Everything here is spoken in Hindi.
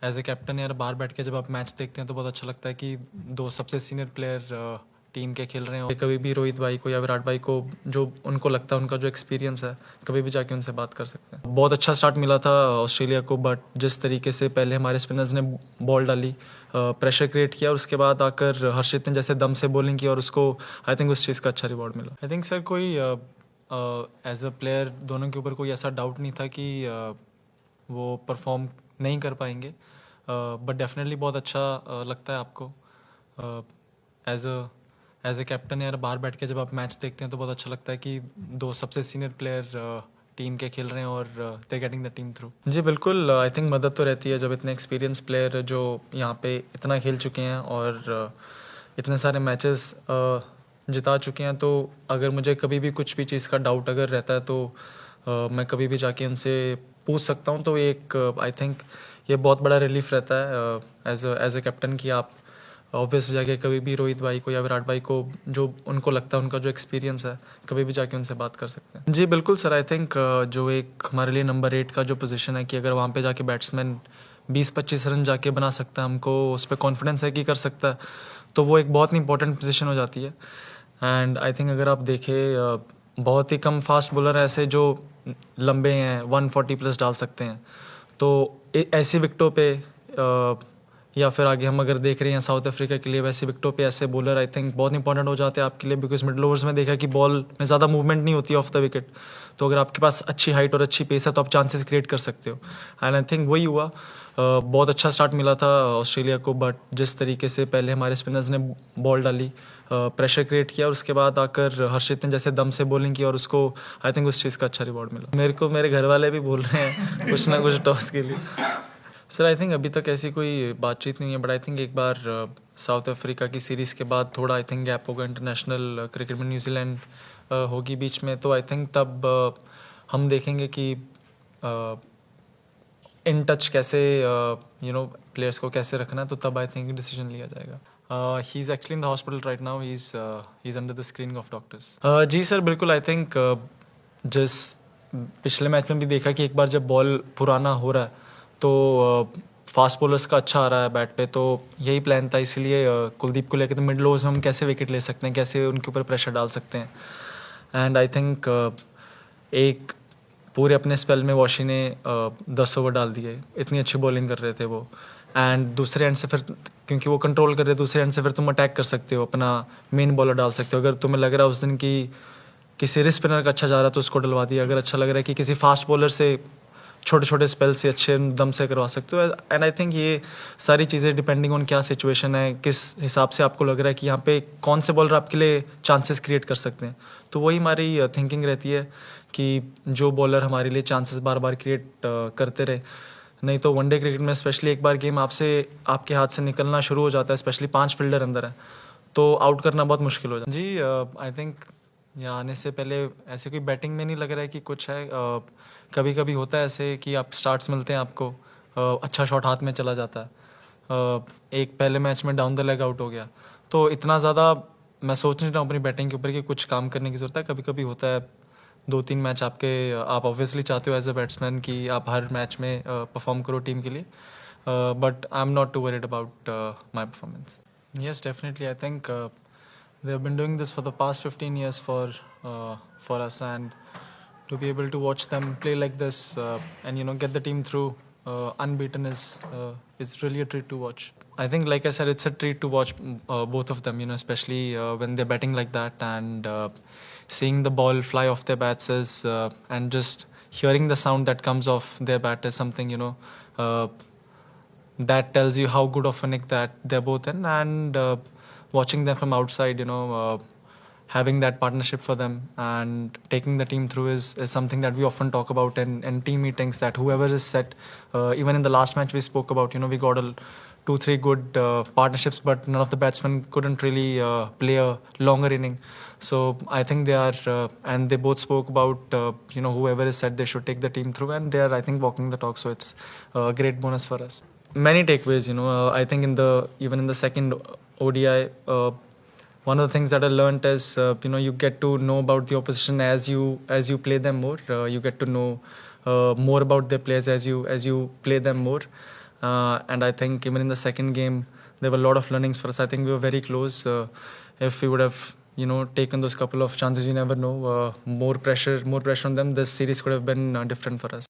एज ए कैप्टन यार बाहर बैठ के जब आप मैच देखते हैं तो बहुत अच्छा लगता है कि दो सबसे सीनियर प्लेयर टीम के खेल रहे हैं और कभी भी रोहित भाई को या विराट भाई को जो उनको लगता है उनका जो एक्सपीरियंस है कभी भी जाके उनसे बात कर सकते हैं। बहुत अच्छा स्टार्ट मिला था ऑस्ट्रेलिया को, बट जिस तरीके से पहले हमारे स्पिनर्स ने बॉल डाली, प्रेशर क्रिएट किया और उसके बाद आकर हर्षित ने जैसे दम से बॉलिंग की और उसको आई थिंक उस चीज़ का अच्छा रिवॉर्ड मिला। आई थिंक सर कोई एज अ प्लेयर दोनों के ऊपर कोई ऐसा डाउट नहीं था कि वो परफॉर्म नहीं कर पाएंगे, बट डेफिनेटली बहुत अच्छा लगता है आपको एज ए कैप्टन यार बाहर बैठ के जब आप मैच देखते हैं तो बहुत अच्छा लगता है कि दो सबसे सीनियर प्लेयर टीम के खेल रहे हैं और they getting the team through. जी बिल्कुल, आई थिंक मदद तो रहती है जब इतने एक्सपीरियंस प्लेयर जो यहाँ पे इतना खेल चुके हैं और इतने सारे मैचेस जिता चुके हैं, तो अगर मुझे कभी भी कुछ भी चीज़ का डाउट अगर रहता है तो मैं कभी भी जाके उनसे पूछ सकता हूँ। तो एक आई थिंक ये बहुत बड़ा रिलीफ रहता है एज ए कैप्टन कि आप ऑब्वियस जाके कभी भी रोहित भाई को या विराट भाई को जो उनको लगता है उनका जो एक्सपीरियंस है कभी भी जाके उनसे बात कर सकते हैं। जी बिल्कुल सर, आई थिंक जो एक हमारे लिए नंबर 8 का जो पोजीशन है कि अगर वहाँ पे जाके बैट्समैन 20-25 रन जाके बना सकता है, हमको उस पर कॉन्फिडेंस है कि कर सकता है, तो वो एक बहुत ही इंपॉर्टेंट पोजीशन हो जाती है। एंड आई थिंक अगर आप देखें बहुत ही कम फास्ट बॉलर ऐसे जो लंबे हैं 140 प्लस डाल सकते हैं, तो ऐसी विकटों पे या फिर आगे हम अगर देख रहे हैं साउथ अफ्रीका के लिए वैसे विकटों पे ऐसे बॉलर आई थिंक बहुत इंपॉर्टेंट हो जाते हैं आपके लिए, बिकॉज मिडल ओवर्स में देखा कि बॉल में ज़्यादा मूवमेंट नहीं होती है ऑफ द विकेट, तो अगर आपके पास अच्छी हाइट और अच्छी पेस है तो आप चांसेस क्रिएट कर सकते हो। एंड आई थिंक वही हुआ, बहुत अच्छा स्टार्ट मिला था ऑस्ट्रेलिया को, बट जिस तरीके से पहले हमारे स्पिनर्स ने बॉल डाली, प्रेशर क्रिएट किया और उसके बाद आकर हर्षित ने जैसे दम से बॉलिंग की और उसको आई थिंक उस चीज़ का अच्छा रिवॉर्ड मिला। मेरे को मेरे घर वाले भी बोल रहे हैं कुछ ना कुछ टॉस के लिए। सर आई थिंक अभी तक ऐसी कोई बातचीत नहीं है, बट आई थिंक एक बार साउथ अफ्रीका की सीरीज़ के बाद थोड़ा आई थिंक गैप होगा इंटरनेशनल क्रिकेट में, न्यूजीलैंड होगी बीच में, तो आई थिंक तब हम देखेंगे कि इन टच कैसे प्लेयर्स को कैसे रखना है, तो तब आई थिंक डिसीजन लिया जाएगा। He is actually in the hospital right now, he is under the screening of doctors. जी सर बिल्कुल, आई थिंक जिस पिछले मैच में भी देखा कि एक बार जब बॉल पुराना हो रहा है तो फास्ट बॉलर्स का अच्छा आ रहा है बैट पे, तो यही प्लान था, इसीलिए कुलदीप को लेकर तो मिडल ओवर्स में हम कैसे विकेट ले सकते हैं, कैसे उनके ऊपर प्रेशर डाल सकते हैं। एंड आई थिंक एक पूरे अपने स्पेल में वॉशी ने 10 ओवर डाल दिए, इतनी अच्छी बॉलिंग कर रहे थे वो। एंड दूसरे एंड से फिर क्योंकि वो कंट्रोल कर रहे हैं, दूसरे एंड से फिर तुम अटैक कर सकते हो, अपना मेन बॉलर डाल सकते हो। अगर तुम्हें लग रहा है उस दिन की किसी रिस्ट स्पिनर का अच्छा जा रहा है तो उसको डलवा दिया, अगर अच्छा लग रहा है कि किसी फास्ट बॉलर से छोटे छोटे स्पेल से अच्छे दम से करवा सकते हो। एंड आई थिंक ये सारी चीज़ें डिपेंडिंग ऑन क्या सिचुएशन है, किस हिसाब से आपको लग रहा है कि यहाँ पे कौन से बॉलर आपके लिए चांसेस क्रिएट कर सकते हैं, तो वही हमारी थिंकिंग रहती है कि जो बॉलर हमारे लिए चांसेस बार बार क्रिएट करते रहे। नहीं तो वनडे क्रिकेट में स्पेशली एक बार गेम आपके हाथ से निकलना शुरू हो जाता है, स्पेशली 5 फील्डर अंदर है, तो आउट करना बहुत मुश्किल हो जाता है। जी आई थिंक यहाँ आने से पहले ऐसे कोई बैटिंग में नहीं लग रहा है कि कुछ है। कभी कभी होता है ऐसे कि आप स्टार्ट्स मिलते हैं आपको, अच्छा शॉट हाथ में चला जाता है, एक पहले मैच में डाउन द लेग आउट हो गया, तो इतना ज़्यादा मैं सोच नहीं रहा हूँ अपनी बैटिंग के ऊपर कि कुछ काम करने की ज़रूरत है। कभी कभी होता है 2-3 मैच आप ऑब्वियसली चाहते हो एज अ बैट्समैन कि आप हर मैच में परफॉर्म करो टीम के लिए, but I am not to worried about my performance. Yes, definitely. I think they've been doing this for the past 15 years for us, and to be able to watch them play like this and get the team through unbeaten is really a treat to watch. I think, like I said, it's a treat to watch both of them. Especially when they're batting like that and seeing the ball fly off their bats and just hearing the sound that comes off their bat is something Uh, that tells you how good of a nick that they're both in, and watching them from outside, having that partnership for them and taking the team through is something that we often talk about in team meetings, that whoever is set, even in the last match we spoke about, we got 2-3 good partnerships, but none of the batsmen couldn't really play a longer inning. So I think they are, and they both spoke about, whoever is set, they should take the team through, and they are, I think, walking the talk. So it's a great bonus for us. Many takeaways, I think even in the second ODI, one of the things that I learned is, you get to know about the opposition as you play them more. You get to know more about their players as you play them more. And I think even in the second game, there were a lot of learnings for us. I think we were very close. If we would have, taken those couple of chances, you never know. More pressure on them. This series could have been different for us.